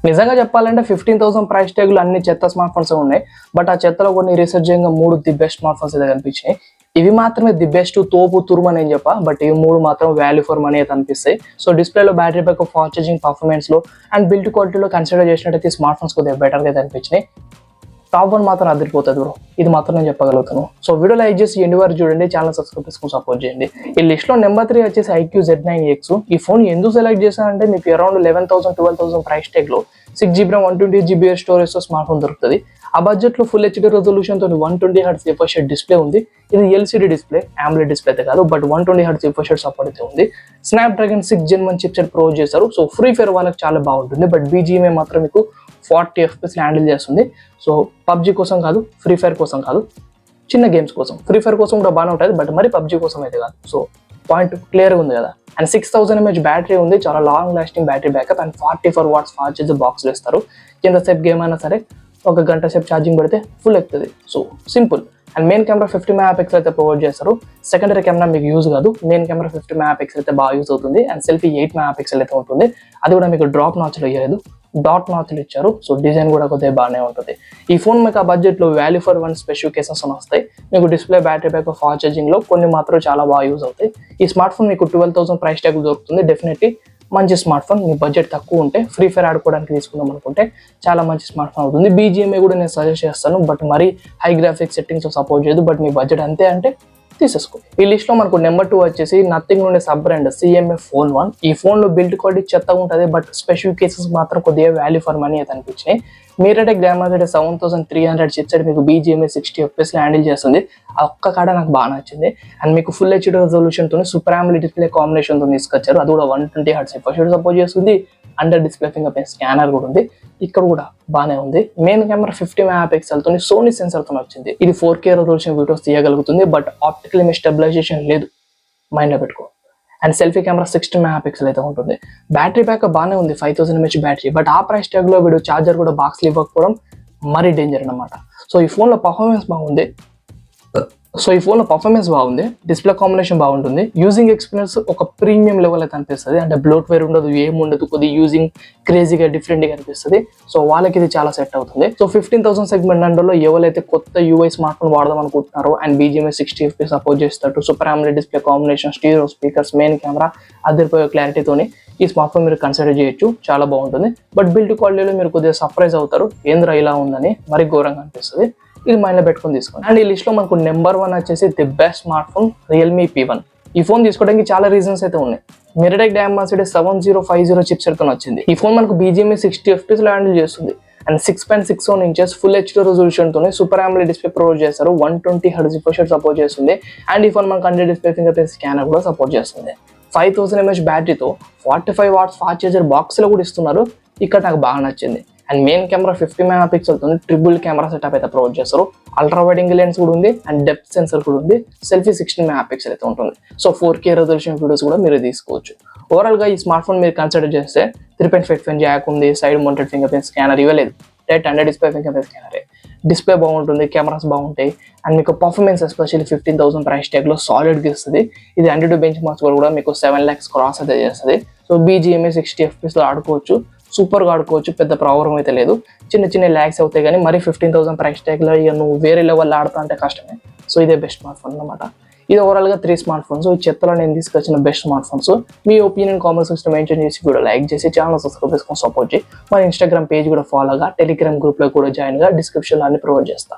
నిజంగా చెప్పాలంటే 15,000 ప్రైస్ ట్యాగులు అన్ని చెత్త స్మార్ట్ ఫోన్స్ ఉన్నాయి. బట్ ఆ చెత్తలో కొన్ని రీసెర్చ్ చేయగా 3 ది బెస్ట్ స్మార్ట్ ఫోన్స్ అయితే కనిపించినాయి. ఇవి మాత్రమే ది బెస్ట్ తోపు తురుము అని చెప్పా. బట్ ఇవి 3 మాత్రం వాల్యూ ఫర్ మనీ అయితే అనిపిస్తాయి. సో డిస్ప్లేలో battery backup, fast charging, performance లో అండ్ బిల్డ్ క్వాలిటీలో కన్సిడర్ చేసినట్టయితే స్మార్ట్ ఫోన్స్ కొద్దిగా బెటర్గా అయితే అనిపించినాయి. టాప్ 1 మాత్రం అదిరిపోతుంది బ్రో, ఇది మాత్రం నేను చెప్పగలుగుతాను. సో వీడియో లైక్ చేసి ఎండ్ వరకు చూడండి, ఛానల్ సబ్స్క్రైబ్ చేసుకుని సపోర్ట్ చేయండి. ఈ లిస్ట్ లో నెంబర్ 3 వచ్చేసి IQ Z9X. ఈ ఫోన్ ఎందుకు సెలెక్ట్ చేశానంటే మీకు అరౌండ్ 11,000 12,000 ప్రైస్ ట్యాగ్ లో 6GB RAM 128GB స్టోరేజ్ తో స్మార్ట్ ఫోన్ దొరుకుతుంది. ఆ బడ్జెట్ లో ఫుల్ HD రెజల్యూషన్ తో 120Hz రిఫ్రెష్ రేట్ డిస్ప్లే ఉంది. ఇది LCD డిస్ప్లే, AMOLED డిస్ప్లే అయితే కాదు, but 120Hz refresh rate support అయితే ఉంది. Snapdragon 6 Gen 1 chip set provide చేశారు. సో ఫ్రీ ఫైర్ వాళ్ళకి చాలా బాగుంటుంది. బట్ BGMI మాత్రం మీకు 40 FPS హ్యాండిల్ చేస్తుంది. సో పబ్జీ కోసం కాదు, ఫ్రీ ఫైర్ కోసం కాదు, చిన్న గేమ్స్ కోసం. ఫ్రీ ఫైర్ కోసం కూడా బాగానే ఉంటుంది, బట్ మరి పబ్జీ కోసం అయితే కాదు. సో పాయింట్ క్లియర్గా ఉంది కదా. అండ్ 6000 mAh బ్యాటరీ ఉంది, చాలా long lasting battery backup. And 44 watts fast charge box ఇస్తారు. ఎంతసేపు గేమ్ అయినా సరే 1 గంట సేపు ఛార్జింగ్ పెడితే ఫుల్ ఎక్కుతుంది. So simple. And main camera 50 MP అయితే ప్రొవైడ్ చేస్తారు. సెకండరీ కెమెరా మీకు యూజ్ కాదు, మెయిన్ కెమెరా 50 MP అయితే బాగా యూజ్ అవుతుంది. అండ్ సెల్ఫీ 8 MP అయితే ఉంటుంది. అది కూడా మీకు డ్రాప్ నాచ్లో ఇవ్వలేదు, డాట్ నాచ్లు ఇచ్చారు. సో డిజైన్ కూడా కొద్దిగా బాగానే ఉంటుంది. ఈ ఫోన్ మీకు ఆ బడ్జెట్ లో వాల్యూ ఫర్ వన్ స్పెసిఫికేషన్స్ వస్తాయి. మీకు display, battery backup, fast charging లో కొన్ని మాత్రం చాలా బాగా యూజ్ అవుతాయి. ఈ స్మార్ట్ ఫోన్ మీకు 12,000 ప్రైస్ ట్యాగ్ దొరుకుతుంది. డెఫినెట్లీ మంచి స్మార్ట్ ఫోన్. మీ బడ్జెట్ తక్కువ ఉంటే ఫ్రీ ఫైర్ ఆడుకోవడానికి తీసుకుందాం అనుకుంటే చాలా మంచి స్మార్ట్ ఫోన్ అవుతుంది. BGMI కూడా నేను సజెస్ట్ చేస్తాను, బట్ మరీ హై గ్రాఫిక్స్ సెట్టింగ్స్ సపోర్ట్ చేయదు. బట్ మీ బడ్జెట్ అంతే అంటే తీసేసుకో. ఈ లిస్ట్ లో మనకు నెంబర్ 2 వచ్చేసి నథింగ్ నుండి సబ్ బ్రాండ్ CMA Phone 1. ఈ ఫోన్ లో బిల్డ్ క్వాలిటీ చెత్తగా ఉంటుంది, బట్ స్పెసిఫికేషన్స్ మాత్రం కొద్దిగా వాల్యూ ఫర్ మనీ అయితే అనిపించినాయి. మీరైతే గ్రామర్ 7300 చిప్సెట్ మీకు BGMI 60 FPS హ్యాండిల్ చేస్తుంది. ఆ ఒక్క కాడ నాకు బాగా నచ్చింది. అండ్ మీకు ఫుల్ HD రెజల్యూషన్ తో సూపర్ AMOLED డిస్ప్లే కాంబినేషన్ తో తీసుకొచ్చారు. అది కూడా 120Hz రిఫ్రెష్ రేట్ సపోర్ట్ చేస్తుంది. Under display fingerprint scanner కూడా ఉంది. ఇక్కడ కూడా బాగానే ఉంది. మెయిన్ కెమెరా 50 MP తో సోనీ సెన్సర్ తో వచ్చింది. ఇది 4K రెజల్యూషన్ వీడియోస్ తీయగలుగుతుంది, బట్ ఆప్టికల్ ఇమేజ్ స్టెబిలైజేషన్ లేదు, మైండ్ లో పెట్టుకో. అండ్ సెల్ఫీ కెమెరా 16 MP అయితే ఉంటుంది. బ్యాటరీ బ్యాకప్ బాగానే ఉంది, 5000 mAh బ్యాటరీ. బట్ ఆ ప్రైస్ ట్యాగ్ లో వీడియో చార్జర్ కూడా బాక్స్ ఇవ్వకపోవడం మరీ డేంజర్ అనమాట. సో ఈ ఫోన్ లో పర్ఫార్మెన్స్ బాగుంది. డిస్ప్లే కాంబినేషన్ బాగుంటుంది. యూజింగ్ ఎక్స్పీరియన్స్ ఒక ప్రీమియం లెవెల్ అయితే అనిపిస్తుంది. అంటే బ్లోట్వేర్ ఉండదు, ఏముండదు, కొద్దిగా యూజింగ్ క్రేజీగా డిఫరెంట్గా అనిపిస్తుంది. సో వాళ్ళకి ఇది చాలా సెట్ అవుతుంది. సో 15,000 సెగ్మెంట్ అండర్లో ఎవరైతే కొత్త UI స్మార్ట్ ఫోన్ వాడదాం అనుకుంటున్నారో అండ్ BGMI 60 FPS సపోర్ట్ చేస్తారు, super AMOLED display combination, stereo speakers, main camera అదిరిపోయే క్లారిటీతోని ఈ స్మార్ట్ ఫోన్ మీరు కన్సిడర్ చేయొచ్చు, చాలా బాగుంటుంది. బట్ బిల్డ్ క్వాలిటీలో మీరు కొద్దిగా సర్ప్రైజ్ అవుతారు, ఏంద్రా ఇలా ఉందని, మరి ఘోరంగా అనిపిస్తుంది. ఇది మైండ్ లో పెట్టుకుని తీసుకోండి. అండ్ ఈ లిస్ట్ లో మనకు నెంబర్ 1 వచ్చేసి the best smart phone Realme P1. ఈ ఫోన్ తీసుకోవడానికి చాలా రీజన్స్ అయితే ఉన్నాయి. MediaTek Dimensity 7050 చిప్ సెట్ తో వచ్చింది. ఈ ఫోన్ మనకు BGMI 60 FPS లో హ్యాండిల్ చేస్తుంది. And 6.61 inches full HD resolution తోనే సూపర్ AMOLED డిస్ప్లే ప్రొవైడ్ చేస్తారు. 120Hz రిఫ్రెష్ రేట్ సపోర్ట్ చేస్తుంది. అండ్ ఈ ఫోన్ మనకు under display fingerprint scanner కూడా సపోర్ట్ చేస్తుంది. 5000 mAh బ్యాటరీతో 45 watts fast charger box లో కూడా ఇస్తున్నారు. ఇక్కడ నాకు బాగా నచ్చింది. అండ్ మెయిన్ కెమెరా 50 MP తో ట్రిపుల్ కెమెరా సెటప్ అయితే ప్రొవైడ్ చేస్తారు. అల్ట్రా వైడ్ యాంగిల్ లెన్స్ కూడా ఉంది. అండ్ డెప్త్ సెన్సర్ కూడా ఉంది. సెల్ఫీ 16 MP అయితే ఉంటుంది. సో 4K రెజల్యూషన్ వీడియోస్ కూడా మీరు తీసుకోవచ్చు. ఓవరాల్ గా ఈ స్మార్ట్ ఫోన్ మీరు కన్సిడర్ చేస్తే 3.5 జాక్ ఉంది, side mounted fingerprint scanner ఇవ్వలేదు, direct under display fingerprint స్కానరే. డిస్ప్లే బాగుంటుంది, కెమెరాస్ బాగుంటాయి. అండ్ మీకు పర్ఫార్మెన్స్ ఎస్పెషల్లీ 15,000 ప్రైస్ ట్యాగ్ లో సాలిడ్ గా ఇస్తుంది. ఇది AnTuTu బెంచ్ మార్క్స్ కూడా మీకు 7 lakhs క్రాస్ అయితే చేస్తుంది. సో BGMI 60 FPS లో ఆడుకోవచ్చు, సూపర్ గా ఆడుకోవచ్చు, పెద్ద ప్రాబ్లం అయితే లేదు. చిన్న ల్యాక్స్ అవుతాయి కానీ మరి 15,000 ప్రైస్ ట్యాగ్ లో ఇక నువ్వు వేరే లెవెల్ ఆడుతా అంటే కష్టమే. సో ఇదే బెస్ట్ స్మార్ట్ ఫోన్ అనమాట. ఇది ఓవరాల్ గా 3 స్మార్ట్ ఫోన్స్. ఈ చెత్తలో నేను తీసుకొచ్చిన బెస్ట్ స్మార్ట్ ఫోన్స్. మీ ఒపీనియన్ కామెంట్ సెక్షన్ మెన్షన్ చేసి వీడియో లైక్ చేసి ఛానల్ సబ్స్క్రైబ్ చేసుకొని సపోర్ట్ చేయి. మన ఇన్స్టాగ్రామ్ పేజ్ కూడా ఫాలోగా, టెలిగ్రామ్ గ్రూప్ లో కూడా జాయిన్ గా, డిస్క్రిప్షన్ లో అన్ని ప్రొవైడ్ చేస్తా.